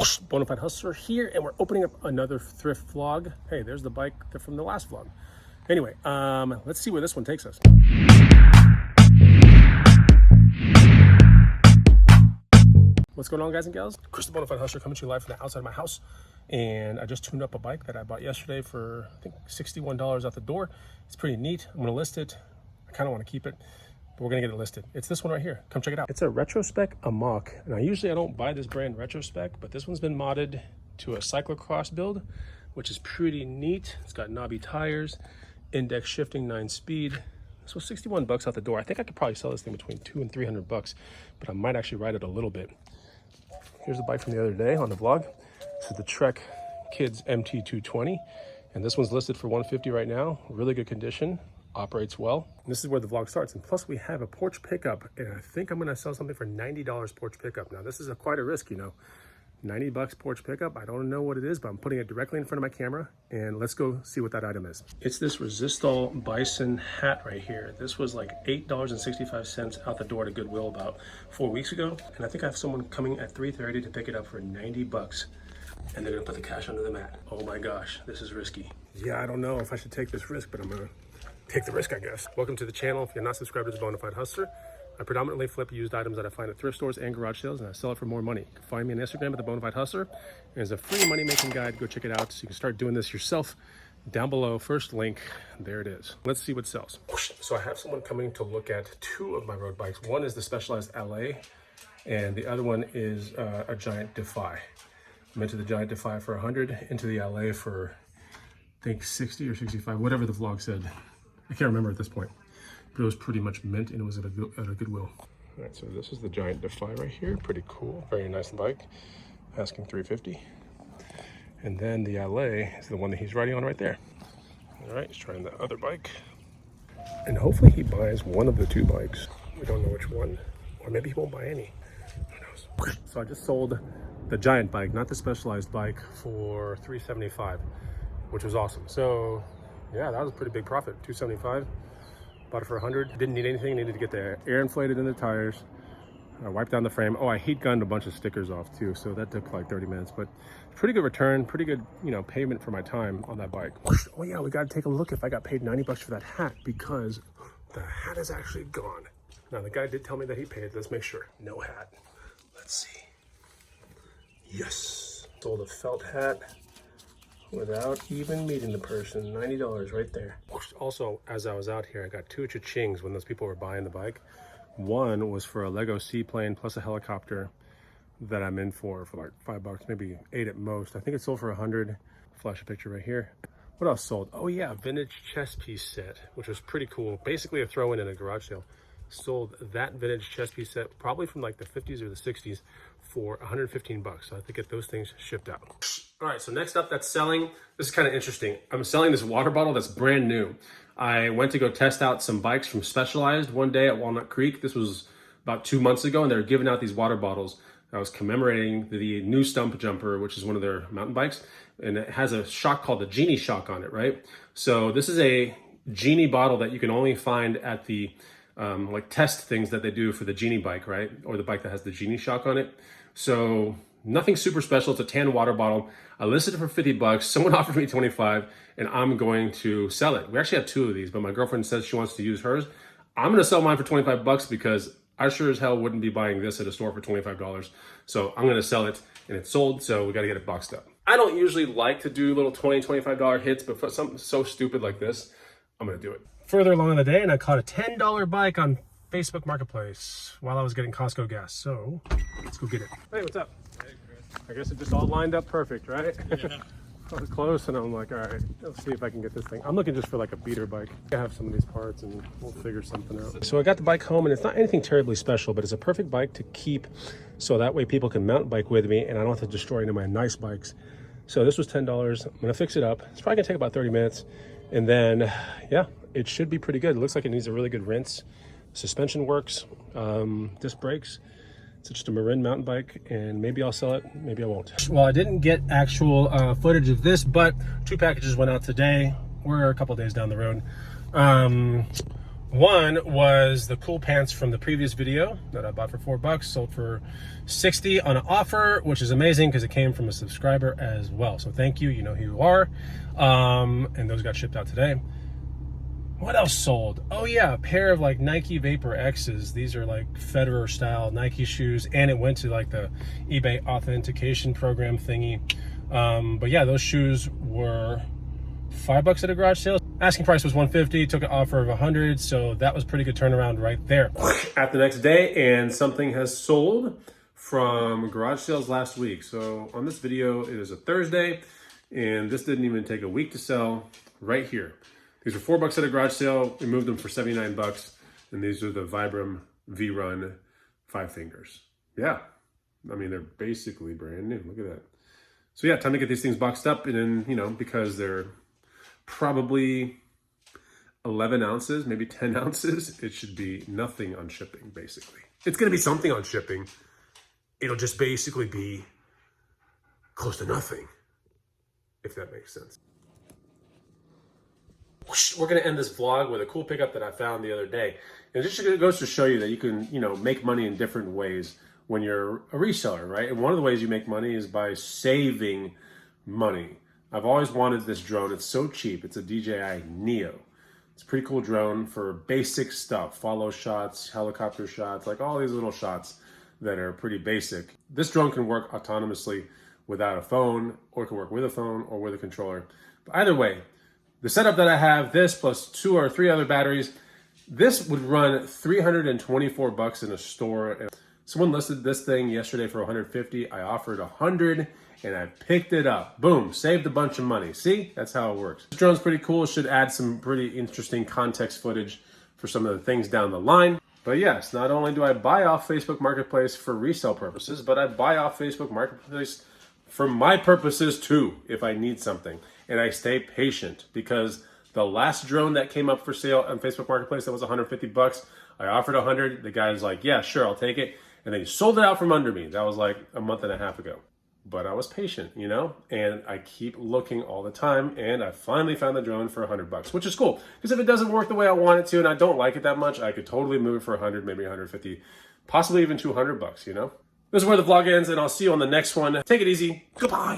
Bonafide Hustler here, and we're opening up another thrift vlog. Hey, there's the bike from the last vlog. Anyway, let's see where this one takes us. What's going on, guys and gals? Chris the Bonafide Hustler coming to you live from the outside of my house. And I just tuned up a bike that I bought yesterday for, I think, $61 out the door. It's pretty neat. I'm gonna list it. I kind of want to keep it, but we're gonna get it listed. It's this one right here. Come check it out. It's a Retrospec Amok. And usually I don't buy this brand Retrospec, but this one's been modded to a cyclocross build, which is pretty neat. It's got knobby tires, index shifting, 9-speed. So 61 bucks out the door. I think I could probably sell this thing between $200 and $300, but I might actually ride it a little bit. Here's the bike from the other day on the vlog. This is the Trek Kids MT220, and this one's listed for $150 right now. Really good condition, operates well. And this is where the vlog starts. And plus we have a Porch pickup, and I think I'm gonna sell something for $90 Porch pickup. Now this is quite a risk, you know. 90 bucks Porch pickup. I don't know what it is, but I'm putting it directly in front of my camera, and let's go see what that item is. It's this Resistol Bison hat right here. This was like $8.65 out the door to Goodwill about 4 weeks ago. And I think I have someone coming at 3:30 to pick it up for 90 bucks. And they're gonna put the cash under the mat. Oh my gosh, this is risky. Yeah, I don't know if I should take this risk, but I'm gonna take the risk, I guess. Welcome to the channel. If you're not subscribed to the Bonafide Hustler, I predominantly flip used items that I find at thrift stores and garage sales, and I sell it for more money. You can find me on Instagram at the Bonafide Hustler. And there's a free money-making guide. Go check it out so you can start doing this yourself. Down below, first link, there it is. Let's see what sells. So I have someone coming to look at two of my road bikes. One is the Specialized LA, and the other one is a Giant Defy. I'm into the Giant Defy for 100, into the LA for, I think, 60 or 65, whatever the vlog said. I can't remember at this point. But it was pretty much mint, and it was at a Goodwill. All right, so this is the Giant Defy right here. Pretty cool, very nice bike. Asking $350. And then the LA is the one that he's riding on right there. All right, he's trying the other bike. And hopefully he buys one of the two bikes. We don't know which one, or maybe he won't buy any. Who knows? So I just sold the Giant bike, not the Specialized bike, for $375, which was awesome. So yeah, that was a pretty big profit, $275. Bought it for 100. Didn't need anything. Needed to get the air inflated in the tires. I wiped down the frame. Oh, I heat gunned a bunch of stickers off too, so that took like 30 minutes. But pretty good return, pretty good, you know, payment for my time on that bike. Oh yeah, we got to take a look if I got paid 90 bucks for that hat, because the hat is actually gone. Now the guy did tell me that he paid. Let's make sure. No hat. Let's see. Yes. Sold a felt hat without even meeting the person. $90 right there. Also, as I was out here, I got two cha-chings when those people were buying the bike. One was for a Lego seaplane plus a helicopter that I'm in for like $5, maybe 8 at most. I think it sold for 100. Flash a picture right here. What else sold? Oh yeah, vintage chess piece set, which was pretty cool. Basically a throw-in in a garage sale. Sold that vintage chess piece set, probably from like the 50s or the 60s, for 115 bucks. So I have to get those things shipped out. All right, so next up that's selling, this is kind of interesting. I'm selling this water bottle that's brand new. I went to go test out some bikes from Specialized one day at Walnut Creek. This was about 2 months ago, and they were giving out these water bottles. I was commemorating the new Stump Jumper, which is one of their mountain bikes, and it has a shock called the Genie Shock on it, right? So this is a Genie bottle that you can only find at the like test things that they do for the Genie bike, right? Or the bike that has the Genie Shock on it. So nothing super special. It's a tan water bottle. I listed it for 50 bucks. Someone offered me 25, and I'm going to sell it. We actually have two of these, but my girlfriend says she wants to use hers. I'm going to sell mine for 25 bucks because I sure as hell wouldn't be buying this at a store for $25. So I'm going to sell it, and it's sold. So we got to get it boxed up. I don't usually like to do little $20, $25 hits, but for something so stupid like this, I'm going to do it. Further along in the day, and I caught a $10 bike on Facebook Marketplace while I was getting Costco gas. So let's go get it. Hey, what's up? Hey, Chris. I guess it just all lined up perfect, right? Yeah. I was close, and I'm like, all right, let's see if I can get this thing. I'm looking just for like a beater bike. I have some of these parts, and we'll figure something out. So I got the bike home, and it's not anything terribly special, but it's a perfect bike to keep, so that way people can mountain bike with me, and I don't have to destroy any of my nice bikes. So this was $10. I'm gonna fix it up. It's probably gonna take about 30 minutes, and then, yeah, it should be pretty good. It looks like it needs a really good rinse. Suspension works, disc brakes. It's just a Marin mountain bike, and maybe I'll sell it, maybe I won't. Well, I didn't get actual footage of this, but two packages went out today. We're a couple days down the road. One was the cool pants from the previous video that I bought for $4, sold for 60 on an offer, which is amazing because it came from a subscriber as well. So thank you, you know who you are. And those got shipped out today. What else sold? Oh yeah, a pair of like Nike Vapor X's. These are like Federer style Nike shoes, and it went to like the eBay authentication program thingy. But yeah, those shoes were $5 at a garage sale. Asking price was $150, took an offer of $100, so that was pretty good turnaround right there. At the next day, and something has sold from garage sales last week. So on this video, it is a Thursday, and this didn't even take a week to sell right here. These were $4 at a garage sale. We moved them for $79, and these are the Vibram V-Run 5 fingers. Yeah, I mean, they're basically brand new. Look at that. So yeah, time to get these things boxed up, and then, you know, because they're probably 11 ounces, maybe 10 ounces, it should be nothing on shipping, basically. It's going to be something on shipping. It'll just basically be close to nothing, if that makes sense. We're going to end this vlog with a cool pickup that I found the other day. And it just goes to show you that you can, you know, make money in different ways when you're a reseller, right? And one of the ways you make money is by saving money. I've always wanted this drone. It's so cheap. It's a DJI Neo. It's a pretty cool drone for basic stuff, follow shots, helicopter shots, like all these little shots that are pretty basic. This drone can work autonomously without a phone, or it can work with a phone or with a controller. But either way, the setup that I have, this plus 2 or 3 other batteries, this would run $324 in a store. Someone listed this thing yesterday for $150. I offered $100 and I picked it up. Boom, saved a bunch of money. See, that's how it works. This drone's pretty cool. It should add some pretty interesting context footage for some of the things down the line. But yes, not only do I buy off Facebook Marketplace for resale purposes, but I buy off Facebook Marketplace for my purposes too, if I need something. And I stay patient because the last drone that came up for sale on Facebook Marketplace that was $150, I offered $100. The guy was like, yeah, sure, I'll take it. And they sold it out from under me. That was like a month and a half ago. But I was patient, you know, and I keep looking all the time. And I finally found the drone for $100, which is cool. Because if it doesn't work the way I want it to, and I don't like it that much, I could totally move it for $100, maybe $150, possibly even $200, you know. This is where the vlog ends, and I'll see you on the next one. Take it easy. Goodbye.